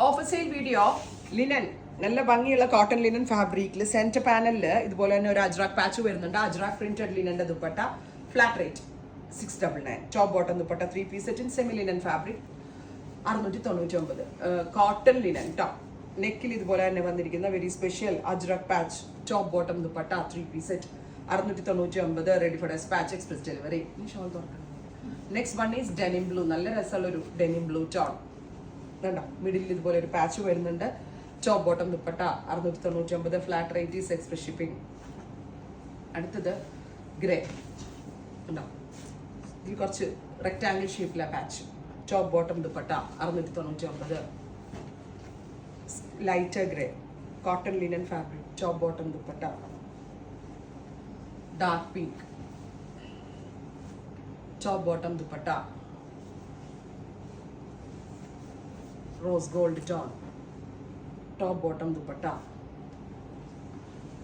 Offer sale video linen നല്ല ഭംഗിയുള്ള cotton linen ഫാബ്രിക്കിൽ സെന്റർ പാനലിൽ ഇതുപോലെ തന്നെ ഒരു അജ്രാക് പാച്ച് വരുന്നുണ്ട്. അജ്രാക് പ്രിന്റഡ് ലിനന്റെ dupatta flat rate 699. Top bottom dupatta 3 piece set in semi linen fabric 699. Cotton linen top നെക്കിൽ ഇതുപോലെ തന്നെ വന്നിരിക്കുന്ന very special Ajrak patch top bottom dupatta 3 piece set 699. Ready for despatch express delivery. Shawl തുറക്കണം. Next one is denim blue. നല്ല രസമുള്ള ഒരു denim blue tone വേണ്ട. Middle ഇതുപോലെ ഒരു പാച്ച് വരുന്നുണ്ട്. Top bottom dupatta 699. Flat rate is express shipping. അടുത്തത് ഗ്രേ ഉണ്ടോ, ഇതിൽ കുറച്ച് റെക്ടാംഗിൾ ഷേപ്പിലെ patch. Top bottom dupatta 699. Lighter grey cotton linen fabric top bottom dupatta. Dark pink top bottom dupatta. Rose gold tone top bottom dupatta.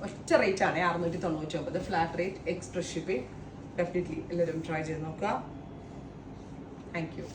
ഒറ്റ റേറ്റ് ആണ് 699. Flat rate express shipping. Definitely എല്ലാവരും try ചെയ്ത് നോക്കുക. Thank U.